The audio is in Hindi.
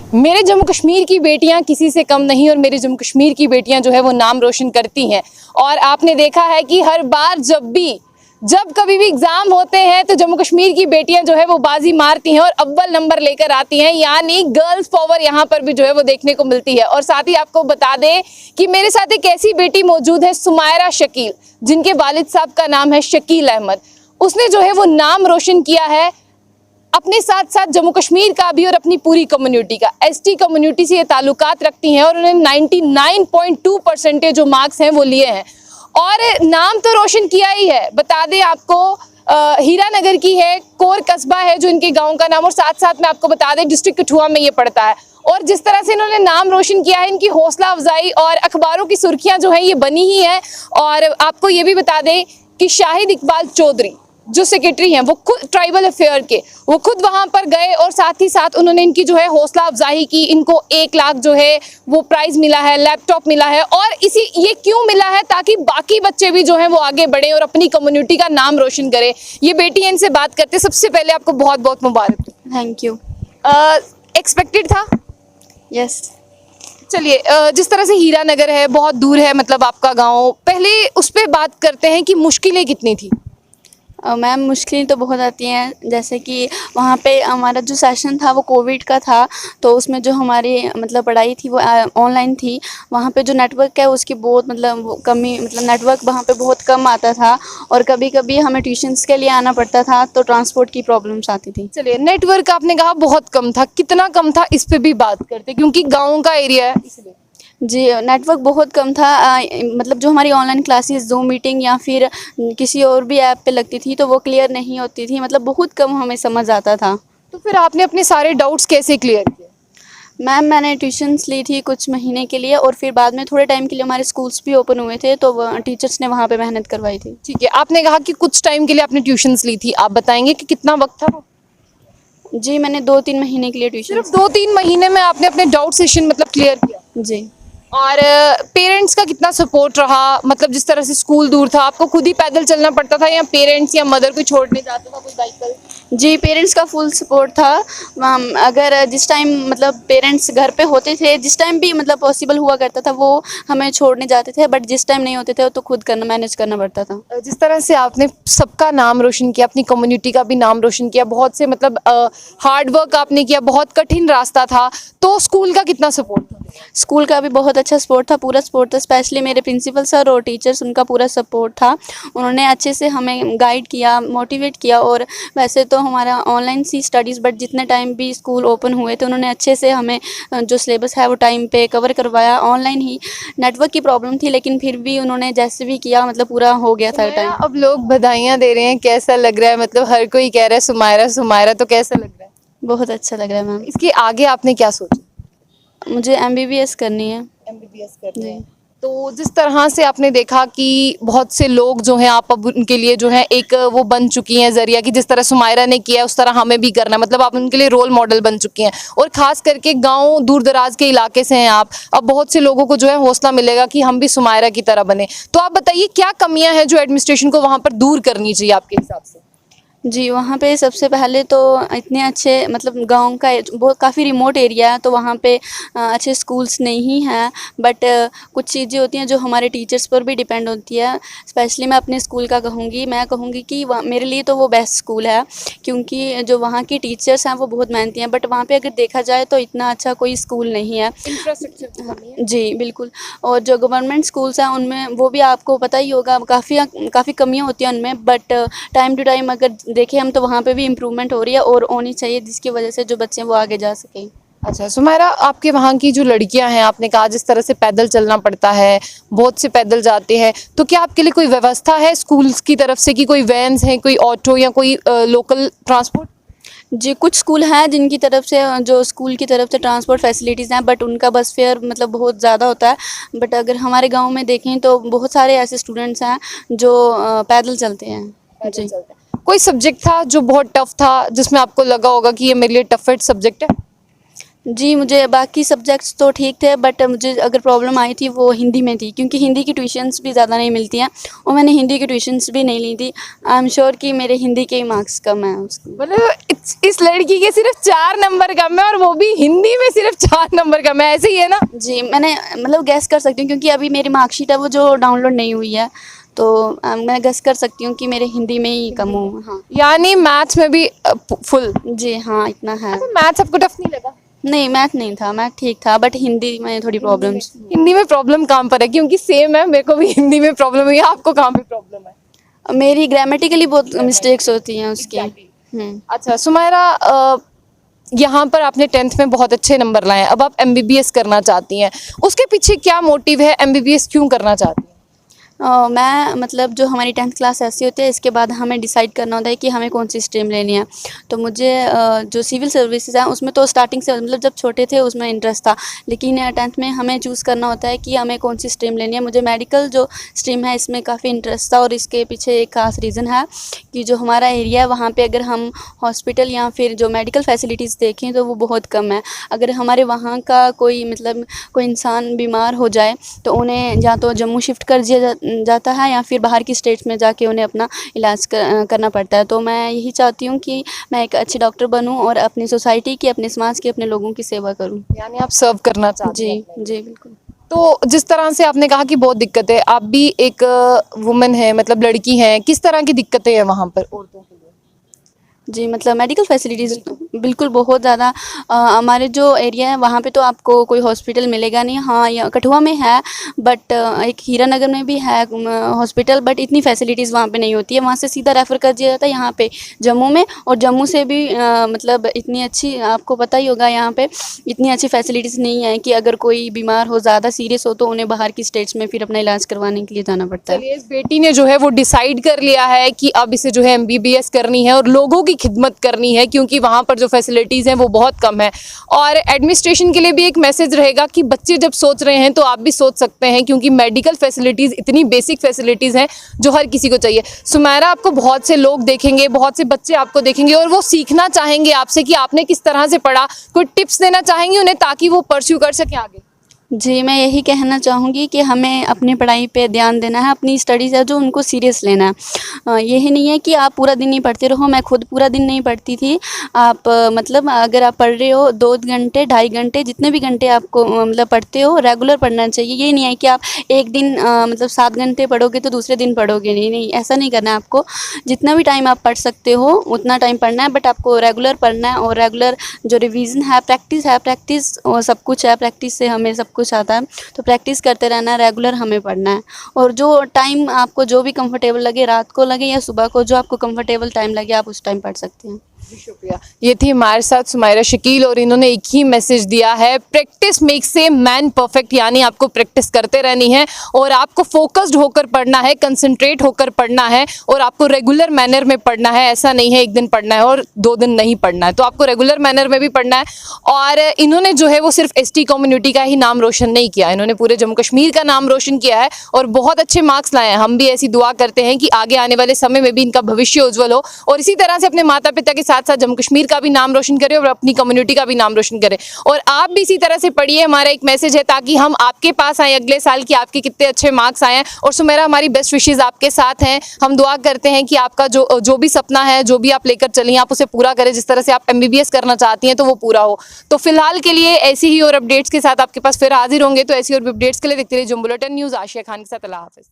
मेरे जम्मू कश्मीर की बेटियां किसी से कम नहीं और मेरे जम्मू कश्मीर की बेटियां जो है वो नाम रोशन करती हैं। और आपने देखा है कि हर बार जब कभी भी एग्जाम होते हैं तो जम्मू कश्मीर की बेटियां जो है वो बाजी मारती हैं और अव्वल नंबर लेकर आती हैं, यानी गर्ल्स पावर यहाँ पर भी जो है वो देखने को मिलती है। और साथ ही आपको बता दें कि मेरे साथ एक ऐसी बेटी मौजूद है, सुमायरा शकील, जिनके वालिद साहब का नाम है शकील अहमद। उसने जो है वो नाम रोशन किया है अपने साथ साथ जम्मू कश्मीर का भी और अपनी पूरी कम्युनिटी का। एसटी कम्युनिटी से ये ताल्लुकात रखती हैं और उन्होंने 99.2% जो मार्क्स हैं वो लिए हैं और नाम तो रोशन किया ही है। बता दें आपको, हीरानगर की है, कोर कस्बा है जो इनके गांव का नाम, और साथ साथ में आपको बता दें डिस्ट्रिक्ट कठुआ में ये पड़ता है। और जिस तरह से इन्होंने नाम रोशन किया है, इनकी हौसला अफजाई और अखबारों की सुर्खियां जो है ये बनी ही है। और आपको ये भी बता दें कि शाहिद इकबाल चौधरी जो सेक्रेटरी हैं, वो खुद ट्राइबल अफेयर के, वो खुद वहां पर गए और साथ ही साथ उन्होंने इनकी जो है हौसला अफजाई की। इनको 1 लाख जो है वो प्राइज मिला है, लैपटॉप मिला है। और ये क्यों मिला है? ताकि बाकी बच्चे भी जो हैं वो आगे बढ़े और अपनी कम्युनिटी का नाम रोशन करें। ये बेटी है, इनसे बात करते। सबसे पहले आपको बहुत बहुत मुबारक। Thank you. एक्सपेक्टेड था? यस। चलिए, जिस तरह से हीरानगर है, बहुत दूर है मतलब आपका गाँव, पहले उस पर बात करते हैं कि मुश्किलें कितनी थी। मैम, मुश्किलें तो बहुत आती हैं। जैसे कि वहाँ पे हमारा जो सेशन था वो कोविड का था, तो उसमें जो हमारी मतलब पढ़ाई थी वो ऑनलाइन थी। वहाँ पे जो नेटवर्क है उसकी बहुत मतलब कमी, मतलब नेटवर्क वहाँ पे बहुत कम आता था और कभी कभी हमें ट्यूशन्स के लिए आना पड़ता था, तो ट्रांसपोर्ट की प्रॉब्लम्स आती थी। चलिए, नेटवर्क आपने कहा बहुत कम था, कितना कम था इस पे भी बात करते क्योंकि गाँव का एरिया है इसलिए। जी, नेटवर्क बहुत कम था। मतलब जो हमारी ऑनलाइन क्लासेस, ज़ूम मीटिंग या फिर किसी और भी ऐप पे लगती थी तो वो क्लियर नहीं होती थी, मतलब बहुत कम हमें समझ आता था। तो फिर आपने अपने सारे डाउट्स कैसे क्लियर किए? मैम, मैंने ट्यूशन्स ली थी कुछ महीने के लिए और फिर बाद में थोड़े टाइम के लिए हमारे स्कूल्स भी ओपन हुए थे, तो टीचर्स ने वहाँ पे मेहनत करवाई थी। ठीक है, आपने कहा कि कुछ टाइम के लिए आपने ट्यूशन्स ली थी, आप बताएंगे कि कितना वक्त था वो? जी, मैंने 2-3 महीने के लिए ट्यूशन। सिर्फ 2-3 महीने में आपने अपने डाउट सेशन मतलब क्लियर किया? जी। और पेरेंट्स का कितना सपोर्ट रहा? मतलब जिस तरह से स्कूल दूर था, आपको खुद ही पैदल चलना पड़ता था या पेरेंट्स या मदर को छोड़ने जाता था कोई व्हीकल? जी, पेरेंट्स का फुल सपोर्ट था। अगर जिस टाइम मतलब पेरेंट्स घर पे होते थे, जिस टाइम भी मतलब पॉसिबल हुआ करता था वो हमें छोड़ने जाते थे, बट जिस टाइम नहीं होते थे तो खुद करना, मैनेज करना पड़ता था। जिस तरह से आपने सबका नाम रोशन किया, अपनी कम्युनिटी का भी नाम रोशन किया, बहुत से मतलब हार्ड वर्क आपने किया, बहुत कठिन रास्ता था, तो स्कूल का कितना सपोर्ट था? स्कूल का भी बहुत अच्छा सपोर्ट था, पूरा सपोर्ट था। स्पेशली मेरे प्रिंसिपल सर और टीचर्स, उनका पूरा सपोर्ट था। उन्होंने अच्छे से हमें गाइड किया, मोटिवेट किया। और वैसे तो हमारा ऑनलाइन सी स्टडीज़, बट जितने टाइम भी स्कूल ओपन हुए थे उन्होंने अच्छे से हमें जो सिलेबस है वो टाइम पे कवर करवाया। ऑनलाइन ही नेटवर्क की प्रॉब्लम थी, लेकिन फिर भी उन्होंने जैसे भी किया मतलब पूरा हो गया था टाइम। अब लोग बधाइयाँ दे रहे हैं, कैसा लग रहा है? मतलब हर कोई कह रहा है सुमायरा सुमायरा, तो कैसा लग रहा है? बहुत अच्छा लग रहा है मैम। इसके आगे आपने क्या सोचा? मुझे MBBS करनी है। MBBS करनी है। जी। तो जिस तरह से आपने देखा कि बहुत से लोग जो हैं, आप अब उनके लिए जो है एक वो बन चुकी हैं जरिया, कि जिस तरह सुमायरा ने किया उस तरह हमें भी करना है, मतलब आप उनके लिए रोल मॉडल बन चुकी हैं। और खास करके गांव दूर दराज के इलाके से हैं आप, अब बहुत से लोगों को जो है हौसला मिलेगा कि हम भी सुमायरा की तरह बने। तो आप बताइए क्या कमियां हैं जो एडमिनिस्ट्रेशन को वहां पर दूर करनी चाहिए आपके हिसाब से? जी, वहाँ पे सबसे पहले तो इतने अच्छे मतलब गाँव का बहुत काफ़ी रिमोट एरिया है, तो वहाँ पे अच्छे स्कूल्स नहीं हैं। बट कुछ चीज़ें होती हैं जो हमारे टीचर्स पर भी डिपेंड होती है। स्पेशली मैं अपने स्कूल का मैं कहूँगी कि मेरे लिए तो वो बेस्ट स्कूल है, क्योंकि जो वहाँ की टीचर्स हैं वो बहुत मेहनती हैं। बट वहाँ पे अगर देखा जाए तो इतना अच्छा कोई स्कूल नहीं है। इंफ्रास्ट्रक्चर की कमी है। जी, बिल्कुल। और जो गवर्नमेंट स्कूल्स हैं उनमें वो भी आपको पता ही होगा, काफ़ी कमियाँ होती हैं उनमें। बट टाइम टू टाइम अगर देखें हम तो वहाँ पे भी इम्प्रूवमेंट हो रही है और होनी चाहिए, जिसकी वजह से जो बच्चे हैं वो आगे जा सकें। अच्छा सुमायरा, आपके वहाँ की जो लड़कियां हैं, आपने कहा जिस तरह से पैदल चलना पड़ता है, बहुत से पैदल जाते हैं, तो क्या आपके लिए कोई व्यवस्था है स्कूल्स की तरफ से कि कोई वैन्स हैं, कोई ऑटो या कोई लोकल ट्रांसपोर्ट? जी, कुछ स्कूल हैं जिनकी तरफ से, जो स्कूल की तरफ से ट्रांसपोर्ट फैसिलिटीज़ हैं, बट उनका बस फेयर मतलब बहुत ज़्यादा होता है। बट अगर हमारे गाँव में देखें तो बहुत सारे ऐसे स्टूडेंट्स हैं जो पैदल चलते हैं। जी। कोई सब्जेक्ट था जो बहुत टफ था, जिसमें आपको लगा होगा कि ये मेरे लिए टफेस्ट सब्जेक्ट है? जी, मुझे बाकी सब्जेक्ट्स तो ठीक थे, बट मुझे अगर प्रॉब्लम आई थी वो हिंदी में थी, क्योंकि हिंदी की ट्यूशन्स भी ज़्यादा नहीं मिलती हैं और मैंने हिंदी की ट्यूशन्स भी नहीं ली थी। आई एम श्योर कि मेरे हिंदी के ही मार्क्स कम हैं उसके। मतलब इस लड़की के सिर्फ 4 नंबर कम है और वो भी हिंदी में सिर्फ 4 नंबर कम है, ऐसे ही है ना? जी, मैंने मतलब गेस कर सकती हूँ, क्योंकि अभी मेरी मार्कशीट है वो जो डाउनलोड नहीं हुई है, तो मैं गेस कर सकती हूँ कि मेरे हिंदी में ही कम हो। हाँ यानी मैथ्स में भी फुल? जी, हाँ इतना है। मैथ्स आपको टफ नहीं लगा? नहीं, मैथ नहीं था, मैथ ठीक था, बट हिंदी में थोड़ी प्रॉब्लम्स। हिंदी में प्रॉब्लम कहाँ पर है? क्योंकि सेम है, मेरे को भी हिंदी में प्रॉब्लम हुई है, आपको कहाँ पे प्रॉब्लम है? मेरी ग्रामेटिकली बहुत मिस्टेक्स होती हैं उसकी। अच्छा सुमायरा, यहाँ पर आपने 10th में बहुत अच्छे नंबर लाए हैं, अब आप एमबीबीएस करना चाहती हैं, उसके पीछे क्या मोटिव है? एमबीबीएस क्यों करना चाहती हैं? मैं मतलब जो हमारी 10th क्लास ऐसी होती है, इसके बाद हमें डिसाइड करना होता है कि हमें कौन सी स्ट्रीम लेनी है। तो मुझे जो सिविल सर्विसेज हैं उसमें तो स्टार्टिंग से मतलब जब छोटे थे उसमें इंटरेस्ट था, लेकिन 10th में हमें चूज़ करना होता है कि हमें कौन सी स्ट्रीम लेनी है। मुझे मेडिकल जो स्ट्रीम है इसमें काफ़ी इंटरेस्ट था, और इसके पीछे एक खास रीज़न है कि जो हमारा एरिया है वहाँ पर अगर हम हॉस्पिटल या फिर जो मेडिकल फैसिलिटीज़ देखें तो वो बहुत कम है। अगर हमारे वहाँ का कोई मतलब कोई इंसान बीमार हो जाए तो उन्हें या तो जम्मू शिफ्ट कर दिया जाता है या फिर बाहर की स्टेट्स में जाके उन्हें अपना इलाज करना पड़ता है। तो मैं यही चाहती हूँ कि मैं एक अच्छी डॉक्टर बनूँ और अपनी सोसाइटी की, अपने समाज की, अपने लोगों की सेवा करूँ। यानी आप सर्व करना चाहती हैं? जी जी बिल्कुल। तो जिस तरह से आपने कहा कि बहुत दिक्कत है, आप भी एक वुमन है, मतलब लड़की हैं, किस तरह की दिक्कतें हैं वहाँ पर औरतों के लिए? जी, मतलब मेडिकल फैसिलिटीज़ बिल्कुल बहुत ज़्यादा हमारे जो एरिया है वहाँ पे तो आपको कोई हॉस्पिटल मिलेगा नहीं। हाँ, या कठुआ में है, बट एक हीरानगर में भी है हॉस्पिटल, बट इतनी फैसिलिटीज़ वहाँ पे नहीं होती है। वहाँ से सीधा रेफ़र कर दिया जाता है यहाँ पे जम्मू में, और जम्मू से भी मतलब इतनी अच्छी, आपको पता ही होगा यहाँ पे इतनी अच्छी फैसिलिटीज़ नहीं है कि अगर कोई बीमार हो, ज़्यादा सीरियस हो, तो उन्हें बाहर की स्टेट्स में फिर अपना इलाज करवाने के लिए जाना पड़ता है। चलिए, इस बेटी ने जो है वो डिसाइड कर लिया है कि अब इसे जो है एमबीबीएस करनी है और लोगों की खिदमत करनी है, क्योंकि वहाँ पर जो फैसिलिटीज़ हैं वो बहुत कम है। और एडमिनिस्ट्रेशन के लिए भी एक मैसेज रहेगा कि बच्चे जब सोच रहे हैं तो आप भी सोच सकते हैं, क्योंकि मेडिकल फैसिलिटीज़ इतनी बेसिक फैसिलिटीज़ हैं जो हर किसी को चाहिए। सुमायरा, आपको बहुत से लोग देखेंगे, बहुत से बच्चे आपको देखेंगे और वो सीखना चाहेंगे आपसे कि आपने किस तरह से पढ़ा, कोई टिप्स देना चाहेंगे उन्हें ताकि वो परस्यू कर सकें आगे? जी, मैं यही कहना चाहूँगी कि हमें अपनी पढ़ाई पे ध्यान देना है, अपनी स्टडीज़ है जो उनको सीरियस लेना है। यही नहीं है कि आप पूरा दिन नहीं पढ़ते रहो। मैं खुद पूरा दिन नहीं पढ़ती थी। आप मतलब अगर आप पढ़ रहे हो 2 घंटे, 2.5 घंटे, जितने भी घंटे आपको मतलब पढ़ते हो, रेगुलर पढ़ना चाहिए। ये नहीं है कि आप एक दिन मतलब 7 घंटे पढ़ोगे तो दूसरे दिन पढ़ोगे नहीं, नहीं ऐसा नहीं करना है आपको। जितना भी टाइम आप पढ़ सकते हो उतना टाइम पढ़ना है, बट आपको रेगुलर पढ़ना है, और रेगुलर जो रिवीजन है, प्रैक्टिस सब कुछ है। प्रैक्टिस से हमें सब कुछ आता है, तो प्रैक्टिस करते रहना है, रेगुलर हमें पढ़ना है। और जो टाइम आपको जो भी कंफर्टेबल लगे, रात को लगे या सुबह को, जो आपको कंफर्टेबल टाइम लगे आप उस टाइम पढ़ सकते हैं। शुक्रिया। ये थी हमारे साथ सुमायरा शकील और इन्होंने एक ही मैसेज दिया है, practice makes a man perfect. यानी आपको प्रैक्टिस करते रहनी है और आपको फोकस्ड होकर पढ़ना है, कंसंट्रेट होकर पढ़ना है और आपको रेगुलर मैनर में पढ़ना है। ऐसा नहीं है एक दिन पढ़ना है और 2 दिन नहीं पढ़ना है, तो आपको रेगुलर मैनर में भी पढ़ना है। और इन्होंने जो है वो सिर्फ एसटी कम्युनिटी का ही नाम रोशन नहीं किया, इन्होंने पूरे जम्मू कश्मीर का नाम रोशन किया है और बहुत अच्छे मार्क्स लाए हैं। हम भी ऐसी दुआ करते हैं कि आगे आने वाले समय में भी इनका भविष्य उज्जवल हो और इसी तरह से अपने माता पिता के साथ साथ जम्मू कश्मीर का भी नाम रोशन करें और अपनी कम्युनिटी का भी नाम रोशन करें। और आप भी इसी तरह से पढ़िए, हमारा एक मैसेज है, ताकि हम आपके पास आए अगले साल कि आपके कितने अच्छे मार्क्स आए हैं। और सुमेरा, हमारी बेस्ट विशेज आपके साथ हैं। हम दुआ करते हैं कि आपका जो भी सपना है, जो भी आप लेकर चलिए, आप उसे पूरा करें। जिस तरह से आप एमबीबीएस करना चाहती हैं तो वो पूरा हो। तो फिलहाल के लिए ऐसी ही और अपडेट्स के साथ आपके पास फिर हाजिर होंगे। तो ऐसी और अपडेट्स के लिए देखते रहिए जुम बुलेटिन न्यूज़। आशिया खान के साथ, अल्लाह हाफिज़।